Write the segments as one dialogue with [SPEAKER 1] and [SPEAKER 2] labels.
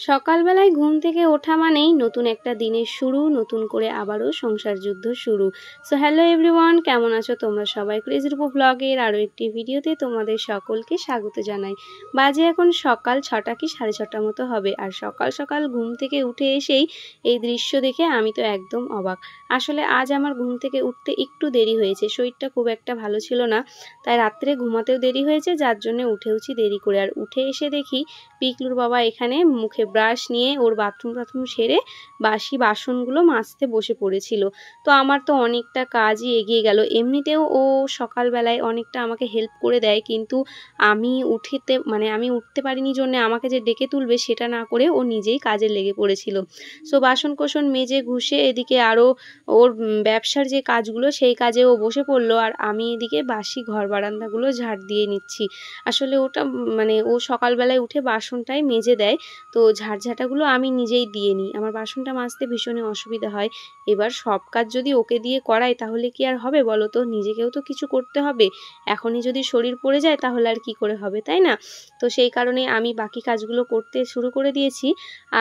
[SPEAKER 1] সকালবেলায় ঘুম থেকে ওঠা মানেই নতুন একটা দিনের শুরু, নতুন করে আবারও সংসার যুদ্ধ শুরু। সো হ্যালো এভরিওয়ান, কেমন আছো তোমরা সবাই? ক্রেজি রূপা ব্লগের আরও একটি ভিডিওতে তোমাদের সকলকে স্বাগত জানাই। বাজে এখন সকাল 6টা কি 6:30 মতো হবে। আর সকাল সকাল ঘুম থেকে উঠে এসেই এই দৃশ্য দেখে আমি তো একদম অবাক। আসলে আজ আমার ঘুম থেকে উঠতে একটু দেরি হয়েছে, শরীরটা খুব একটা ভালো ছিল না, তাই রাত্রে ঘুমাতেও দেরি হয়েছে, যার জন্য উঠেওছি দেরি করে। আর উঠে এসে দেখি পিকলুর বাবা এখানে মুখে ব্রাশ নিয়ে ওর বাথরুম সেরে বাসি বাসনগুলো মাজতে বসে পড়েছিল। তো আমার তো অনেকটা কাজই এগিয়ে গেল। এমনিতেও ও সকালবেলায় অনেকটা আমাকে হেল্প করে দেয়, কিন্তু আমি উঠতে পারিনি জন্য আমাকে যে ডেকে তুলবে সেটা না করে ও নিজেই কাজে লেগে পড়েছিল। সো বাসন কোসন মেজে ঘুষে এদিকে আরও ওর ব্যবসার যে কাজগুলো সেই কাজে ও বসে পড়লো, আর আমি এদিকে বাসি ঘর বারান্দাগুলো ঝাড় দিয়ে নিচ্ছি। আসলে ওটা ও সকালবেলায় উঠে বাসনটাই মেজে দেয়, তো ঝাড়ঝাঁটাগুলো আমি নিজেই দিয়ে নিই। আমার বাসনটা মাজতে ভীষণই অসুবিধা হয়। এবার সব কাজ যদি ওকে দিয়ে করাই তাহলে কি আর হবে বলো তো? নিজেকেও তো কিছু করতে হবে। এখনই যদি শরীর পড়ে যায় তাহলে আর কি করে হবে, তাই না? তো সেই কারণে আমি বাকি কাজগুলো করতে শুরু করে দিয়েছি।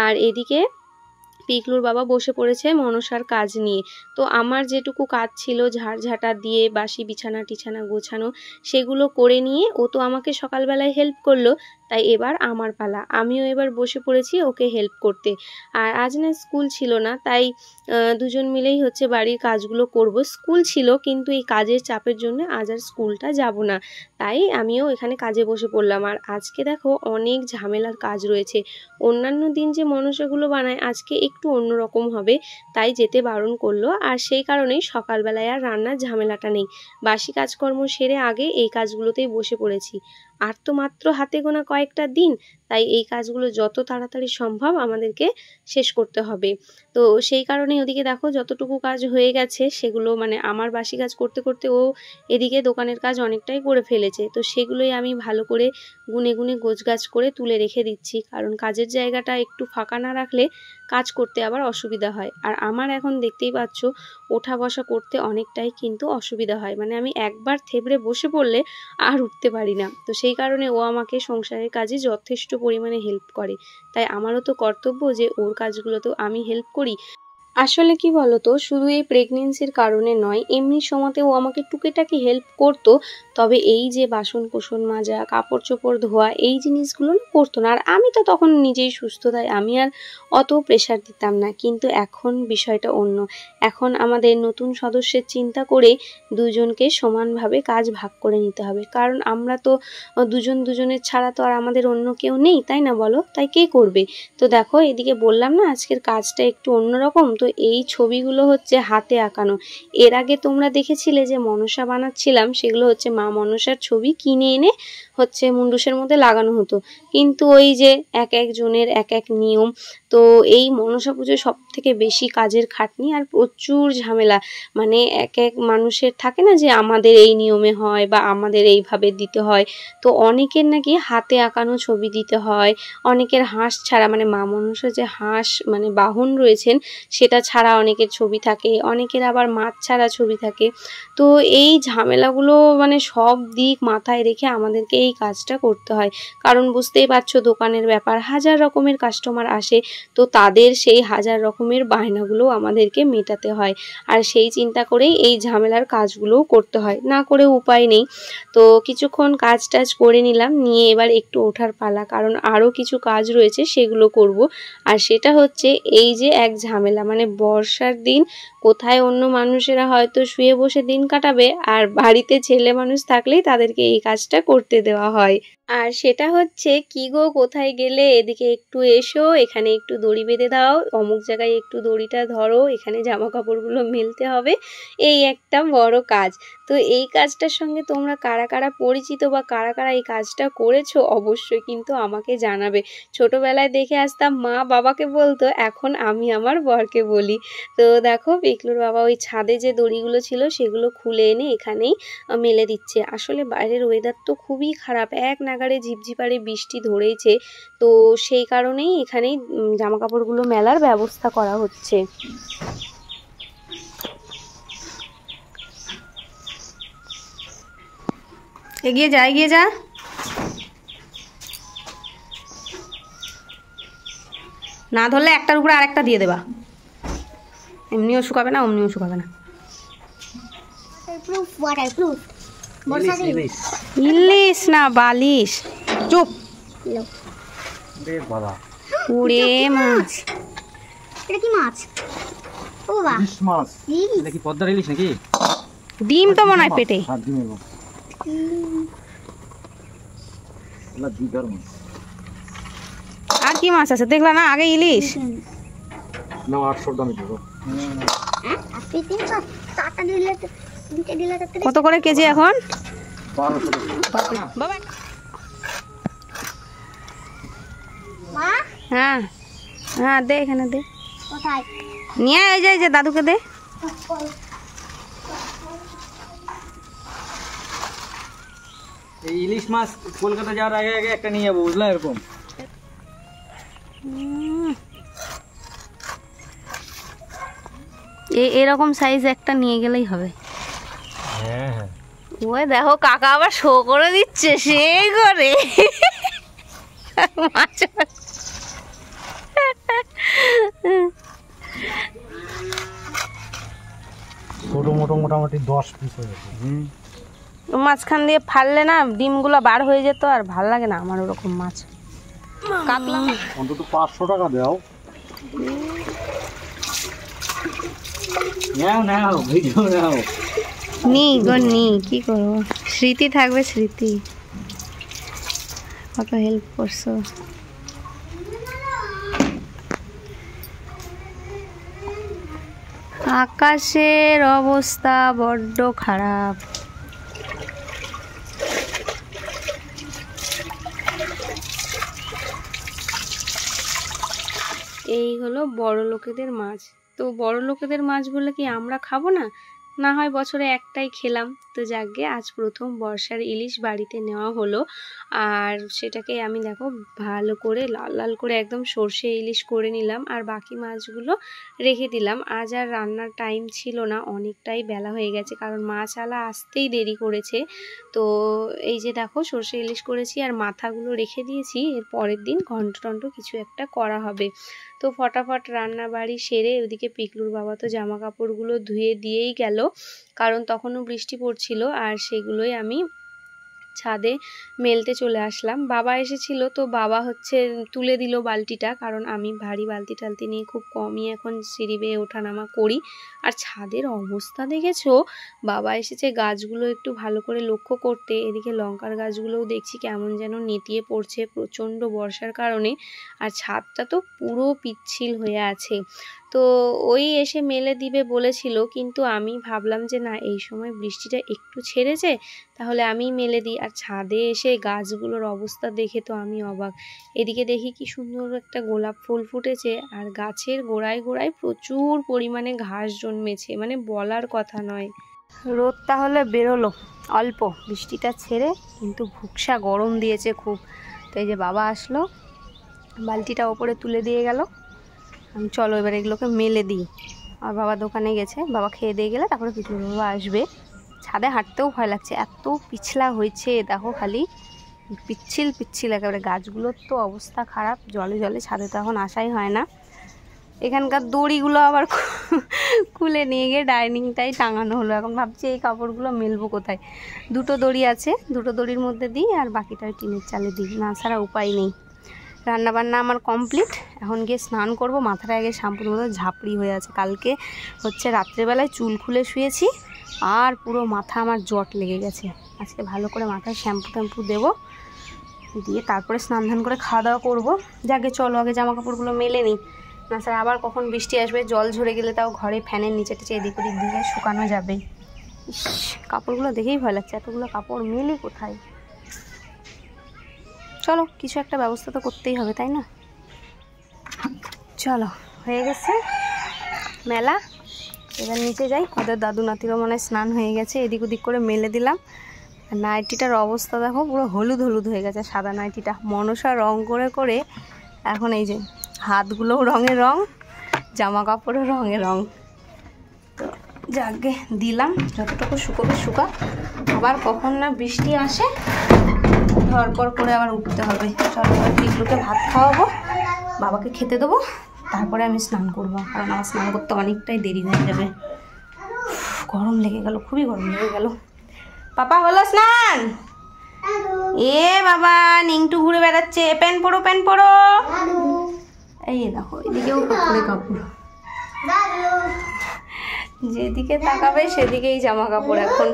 [SPEAKER 1] আর এদিকে পিকলুর বাবা বসে পড়েছে মনসার কাজ নিয়ে। তো আমার যেটুকু কাজ ছিল ঝাড়ঝাঁটা দিয়ে বাসি বিছানা টিছানা গোছানো, সেগুলো করে নিয়ে ও তো আমাকে সকালবেলায় হেল্প করলো, তাই এবার আমার পালা। আমিও এবার বসে পড়েছি ওকে হেল্প করতে। আর আজ না স্কুল ছিল না, তাই দুজন মিলেই হচ্ছে বাড়ির কাজগুলো করব। স্কুল ছিল কিন্তু এই কাজের চাপের জন্য আজ আর স্কুলটা যাব না, তাই আমিও এখানে কাজে বসে পড়লাম। আর আজকে দেখো অনেক ঝামেলার কাজ রয়েছে। অন্যান্য দিন যে মনসাগুলো বানায় আজকে একটু অন্যরকম হবে, তাই যেতে বারণ করলো। আর সেই কারণেই সকালবেলায় আর রান্নার ঝামেলাটা নেই। বাসি কাজকর্ম সেরে আগে এই কাজগুলোতেই বসে পড়েছি। আর তো মাত্র হাতে গোনা কয়েকটা দিন, তাই এই কাজগুলো যত তাড়াতাড়ি সম্ভব আমাদেরকে শেষ করতে হবে। তো সেই কারণেই ওদিকে দেখো যতটুকু কাজ হয়ে গেছে সেগুলো আমার বাসি কাজ করতে করতে ও এদিকে দোকানের কাজ অনেকটাই করে ফেলেছে। তো সেগুলোই আমি ভালো করে গুনে গুনে গোছগাছ করে তুলে রেখে দিচ্ছি, কারণ কাজের জায়গাটা একটু ফাঁকা না রাখলে কাজ করতে আবার অসুবিধা হয়। আর আমার এখন দেখতেই পাচ্ছ ওঠা বসা করতে অনেকটাই কিন্তু অসুবিধা হয়, আমি একবার থেবড়ে বসে পড়লে আর উঠতে পারি না। তো সেই কারণে ও আমাকে সংসারের কাজে যথেষ্ট পরিমাণে হেল্প করে, তাই আমারও তো কর্তব্য যে ওর কাজগুলোতেও আমি হেল্প করি। আসলে কি বলতো, শুধু এই প্রেগনেন্সির কারণে নয়, এমনি সময়তে ও আমাকে টুকিটাকি হেল্প করতো, তবে এই যে বাসন কোসন মাজা কাপড় চোপড় ধোয়া এই জিনিসগুলো করতো না। আর আমি তো তখন নিজেই সুস্থ, তাই আমি আর অত প্রেশার দিতাম না। কিন্তু এখন বিষয়টা অন্য। এখন আমাদের নতুন সদস্যের চিন্তা করে দুজনকে সমানভাবে কাজ ভাগ করে নিতে হবে, কারণ আমরা তো দুজনের ছাড়া তো আর আমাদের অন্য কেউ নেই, তাই না বলো? তাই কে করবে? তো দেখো এদিকে বললাম না আজকের কাজটা একটু অন্যরকম। তো এই ছবিগুলো হচ্ছে হাতে আঁকানো। এর আগে তোমরা দেখেছিলে যে মনসা বানাচ্ছিলাম, সেগুলো হচ্ছে মা মনসার ছবি কিনে এনে হচ্ছে মুন্ডুসের মধ্যে লাগানো হতো। কিন্তু ওই যে এক একজনের এক এক নিয়ম। তো এই মনসা পুজোয় সব থেকে বেশি কাজের খাটনি আর প্রচুর ঝামেলা। এক এক মানুষের থাকে না যে আমাদের এই নিয়মে হয় বা আমাদের এইভাবে দিতে হয়। তো অনেকের নাকি হাতে আঁকানো ছবি দিতে হয়, অনেকের হাঁস ছাড়া মা মনসার যে হাঁস বাহন রয়েছেন সেটা ছাড়া অনেকের ছবি থাকে, অনেকের আবার মাছ ছাড়া ছবি থাকে। তো এই ঝামেলাগুলো সব দিক মাথায় রেখে আমাদেরকে এই কাজটা করতে হয়, কারণ বুঝতেই পারছো দোকানের ব্যাপার, হাজার রকমের কাস্টমার আসে, তো তাদের সেই হাজার রকমের বায়নাগুলো আমাদেরকে মেটাতে হয়। আর সেই চিন্তা করেই এই ঝামেলার কাজগুলোও করতে হয়, না করে উপায় নেই। তো কিছুক্ষণ কাজ টাজ করে নিলাম, নিয়ে এবার একটু ওঠার পালা, কারণ আরও কিছু কাজ রয়েছে সেগুলো করব। আর সেটা হচ্ছে এই যে এক ঝামেলা, বর্ষার দিন কোথায় অন্য মানুষেরা হয়তো শুয়ে বসে দিন কাটাবে, আর বাড়িতে ছেলে মানুষ থাকলেই তাদেরকে এই কাজটা করতে দেওয়া হয়। আর সেটা হচ্ছে কি গো, কোথায় গেলে, এদিকে একটু এসো, এখানে একটু দড়ি বেঁধে দাও, অমুক জায়গায় একটু দড়িটা ধরো, এখানে জামা কাপড়গুলো মেলতে হবে। এই একটা বড় কাজ। তো এই কাজটার সঙ্গে তোমরা কারা কারা পরিচিত বা কারা কারা এই কাজটা করেছো অবশ্যই কিন্তু আমাকে জানাবে। ছোটবেলায় দেখে আসতাম মা বাবাকে বলতো, এখন আমি আমার বরকে বলি। তো দেখো পিকলুর বাবা ওই ছাদে যে দড়িগুলো ছিল সেগুলো খুলে এনে এখানেই মেলে দিচ্ছে। আসলে বাইরের ওয়েদার তো খুবই খারাপ, এক নাগাড়ে ঝিপঝিপারে বৃষ্টি ধরেছে, তো সেই কারণেই এখানেই জামা কাপড়গুলো মেলার ব্যবস্থা করা হচ্ছে। এগিয়ে যা, এগিয়ে যা। না ধরলে একটার উপরে আরেকটা দিয়ে দেবা, এমনিও শুকাবে না অমনিও শুকাবে না। ইলিশ না বালিশ, চুপ। ওরে মাছ,
[SPEAKER 2] এটা কি মাছ? ও বাহ, ইলিশ মাছ। এটা কি পদ্মার ইলিশ নাকি?
[SPEAKER 1] ডিম তো মনে হয় পেটে। আর কি মাছ আছে দেখলা না আগে? ইলিশ
[SPEAKER 2] না 800 দামে দেবো।
[SPEAKER 1] কত করে কেজি এখন?
[SPEAKER 2] 1200
[SPEAKER 1] বাবা।
[SPEAKER 2] মা,
[SPEAKER 1] হ্যাঁ হ্যাঁ দে, এখানে দে,
[SPEAKER 2] কোথায়
[SPEAKER 1] নিয়ে আয়, এই যে দাদুকে দে।
[SPEAKER 2] এই ইলিশ মাছ কলকাতা যাওয়ার আগে আগে একটা নিয়ে যাবো, বুঝলা? এরকম
[SPEAKER 1] এরকম সাইজ একটা নিয়ে গেলেই হবে।
[SPEAKER 2] হ্যাঁ হ্যাঁ,
[SPEAKER 1] ওই দেখো কাকা আবার শো করে দিচ্ছে, সেই করে মাছ।
[SPEAKER 2] ছোট মোটো মোটামুটি 10 পিস হয়েছে।
[SPEAKER 1] মাঝখান দিয়ে ফাললে না ডিমগুলো বার হয়ে যেত, আর ভাল লাগে না আমার ওরকম মাছ। কাটলাম
[SPEAKER 2] অন্তত 500 টাকা দাও। নাও নাও, ভিডিও নাও।
[SPEAKER 1] নি গো নি, কি করবো, স্মৃতি থাকবে, স্মৃতি। কত হেল্প করছো। আকাশের অবস্থা বড্ড খারাপ। এই হলো বড় লোকেদের মাছ। তো বড় লোকেদের মাছ বলে কি আমরা খাবো না? না হয় বছরে একটাই খেলাম। তো যাকগে, আজ প্রথম বর্ষার ইলিশ বাড়িতে নেওয়া হলো। আর সেটাকে আমি দেখো ভালো করে লাল লাল করে একদম সর্ষে ইলিশ করে নিলাম, আর বাকি মাছগুলো রেখে দিলাম। আজ আর রান্নার টাইম ছিল না, অনেকটাই বেলা হয়ে গেছে, কারণ মাছওয়ালা আসতেই দেরি করেছে। তো এই যে দেখো সর্ষে ইলিশ করেছি, আর মাথাগুলো রেখে দিয়েছি, এর পরের দিন ঘন্ট টন্ট কিছু একটা করা হবে। তো ফটাফট রান্না বাড়ি সেরে ওদিকে পিকলুর বাবা তো জামা কাপড়গুলো ধুয়ে দিয়েই গেল, কারণ তখনও বৃষ্টি পড়ছিল, আর সেগুলোই আমি ছাদে মেলতে চলে আসলাম। বাবা এসেছিল, তো বাবা তুলে দিল বালতিটা, কারণ আমি ভারী বালতি টালতি নিয়ে খুব কমই এখন সিঁড়ি বেয়ে ওঠানামা করি। আর ছাদের অবস্থা দেখেছো? বাবা এসেছে গাছগুলো একটু ভালো করে লক্ষ্য করতে। এদিকে লঙ্কার গাছগুলোও দেখছি কেমন যেন নেতিয়ে পড়ছে প্রচণ্ড বর্ষার কারণে, আর ছাদটা তো পুরো পিচ্ছিল হয়ে আছে। তো ওই এসে মেলে দিবে বলেছিল, কিন্তু আমি ভাবলাম যে না, এই সময় বৃষ্টিটা একটু ছেড়েছে, তাহলে আমি মেলে দিই। আর ছাদে এসে গাছগুলোর অবস্থা দেখে তো আমি অবাক। এদিকে দেখি কি সুন্দর একটা গোলাপ ফুল ফুটেছে, আর গাছের গোড়ায় গোড়ায় প্রচুর পরিমাণে ঘাস জন্মেছে, মানে বলার কথা নয়। রোদ তাহলে বেরোলো অল্প, বৃষ্টিটা ছেড়ে, কিন্তু ভুকসা গরম দিয়েছে খুব। তো এই যে বাবা আসলো, বালতিটা ওপরে তুলে দিয়ে গেল। আমি চলো এবার এগুলোকে মেলে দিই। আর বাবা দোকানে গেছে, বাবা খেয়ে দিয়ে গেলে তারপরে পিছনে বাবা আসবে। ছাদে হাঁটতেও ভয় লাগছে, এত পিছলা হয়েছে দেখো, খালি পিচ্ছিল পিচ্ছিল একেবারে। গাছগুলোর তো অবস্থা খারাপ, জলে জলে ছাদে তো এখন আসাই হয় না। এখানকার দড়িগুলো আবার খুলে নিয়ে গিয়ে ডাইনিংটাই টাঙানো হলো। এখন ভাবছি এই কাপড়গুলো মেলবো কোথায়। দুটো দড়ি আছে, দুটো দড়ির মধ্যে দিই, আর বাকিটা টিনের চালে দিই, না ছাড়া উপায় নেই। রান্নাবান্না আমার কমপ্লিট, এখন গিয়ে স্নান করব। মাথাটা আগে শ্যাম্পুর মতো ঝাপড়ি হয়ে আছে, কালকে রাত্রেবেলায় চুল খুলে শুয়েছি, আর পুরো মাথা আমার জট লেগে গেছে। আজকে ভালো করে মাথায় শ্যাম্পু ট্যাম্পু দেবো, দিয়ে তারপরে স্নান ধান করে খাওয়া দাওয়া করবো। যাকে চলো আগে জামা কাপড়গুলো মেলে নিই, না স্যার আবার কখন বৃষ্টি আসবে, জল ঝরে গেলে তাও ঘরে ফ্যানের নিচে টিচে এদিক ওদিক দিয়ে শুকানো যাবে। ইস, কাপড়গুলো দেখেই ভয় লাগছে, এতগুলো কাপড় মেলি কোথায়। চলো কিছু একটা ব্যবস্থা তো করতেই হবে, তাই না? চলো, হয়ে গেছে মেলা, এবার নিচে যাই। ওদের দাদু নাতিরও মনে হয় স্নান হয়ে গেছে, এদিক ওদিক করে মেলে দিলাম। আর নাইটিটার অবস্থা দেখো, পুরো হলুদ হলুদ হয়ে গেছে সাদা নাইটিটা। মনসা রং করে করে এখন এই যে হাতগুলোও রঙে রং, জামা কাপড়ও রঙে রং। তো যাকে দিলাম, যতটুকু শুকোবে শুকা, আবার কখন না বৃষ্টি আসে, ধরপর করে আবার উঠতে হবে। চলো এবার পিকলুকে ভাত খাওয়াবো, বাবাকে খেতে দেবো, তারপরে আমি স্নান করবো, কারণ আমার স্নান করতে অনেকটাই দেরি হয়ে যাবে। গরম লেগে গেল, খুবই গরম লেগে গেল। পাপা হলো স্নান? এ বাবা নিংটু ঘুরে বেড়াচ্ছে। প্যান্ট পরো, প্যান্ট পরো। এই দেখো এদিকেও কাপড়ে কাপড়, যেদিকে তাকাবে সেদিকেই জামা কাপড় এখন।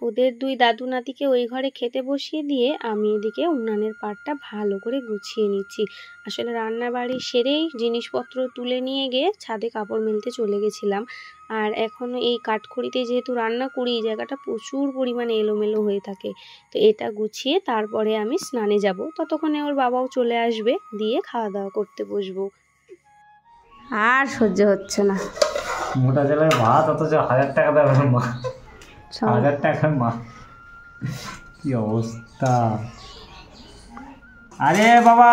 [SPEAKER 1] ওদের দুই দাদু নাতিকে ওই ঘরে খেতে বসিয়ে দিয়ে আমি এদিকে উনানের পাটটা ভালো করে গুছিয়ে নিচ্ছি। আসলে রান্নাবাড়ি সেরেই জিনিসপত্র তুলে নিয়ে গিয়ে ছাদে কাপড় মেলতে চলে গেছিলাম। আর এখন এই কাঠখড়িতে যেহেতু রান্না করি, এই জায়গাটা প্রচুর পরিমাণে এলোমেলো হয়ে থাকে। তো এটা গুছিয়ে তারপরে আমি স্নানে যাব, ততক্ষণে ওর বাবাও চলে আসবে, দিয়ে খাওয়া দাওয়া করতে বসবো। আর সহ্য হচ্ছে না,
[SPEAKER 2] মোটা জেলার ভাত অথচ 1000 টাকা দেবে মা, 1000 টাকার মা, কি অবস্থা। আরে বাবা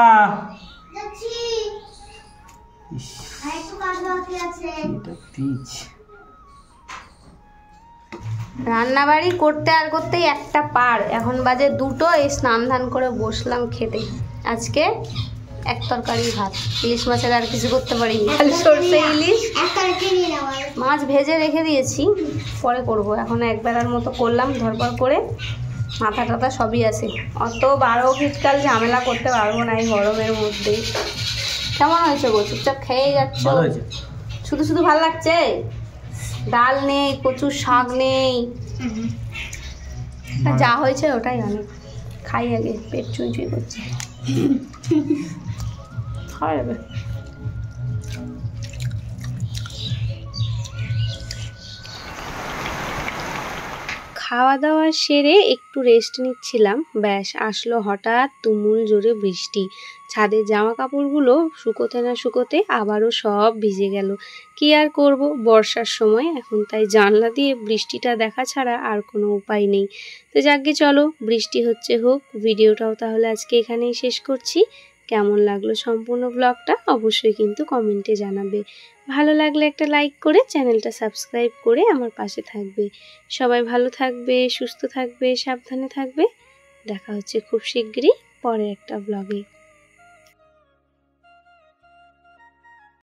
[SPEAKER 1] রান্নাবাড়ি করতে আর করতেই একটা পার, এখন বাজে 2টো। এই স্নান ধান করে বসলাম খেতে। আজকে এক তরকারি ভাত, ইলিশ মাছের আর কিছু করতে পারিনি, খালি সরষে ইলিশ। মাছ ভেজে রেখে দিয়েছি, পরে করব। এখন একবেলার মতো করলাম, ধরপর করে মাথা টাথা সবই আছে। অত 12 শীতকাল ঝামেলা করতে পারবো না এই গরমের মধ্যে। কেমন হয়েছে গো? চুপচাপ খেয়ে যাচ্ছ, শুধু শুধু ভালো লাগছে? ডাল নেই, প্রচুর শাক নেই, যা হয়েছে ওটাই অনেক। খাই আগে, পেট চুই চুই করছে। খাওয়া দাওয়া সেরে একটু রেস্ট নিচ্ছিলাম, ব্যাস আসলো হঠাৎ তুমুল জোরে বৃষ্টি। ছাদের জামা কাপড়গুলো শুকোতে না শুকোতে আবারও সব ভিজে গেল। কি আর করব, বর্ষার সময় এখন, তাই জানলা দিয়ে বৃষ্টিটা দেখা ছাড়া আর কোনো উপায় নেই। তো যাকগে চলো, বৃষ্টি হচ্ছে হোক। ভিডিওটাও তাহলে আজকে এখানেই শেষ করছি। কেমন লাগলো সম্পূর্ণ ব্লগটা অবশ্যই কিন্তু কমেন্টে জানাবে। ভালো লাগলে একটা লাইক করে চ্যানেলটা সাবস্ক্রাইব করে আমার পাশে থাকবে। সবাই ভালো থাকবে, সুস্থ থাকবে, সাবধানে থাকবে। দেখা হচ্ছে খুব শিগগিরই পরে একটা ব্লগে।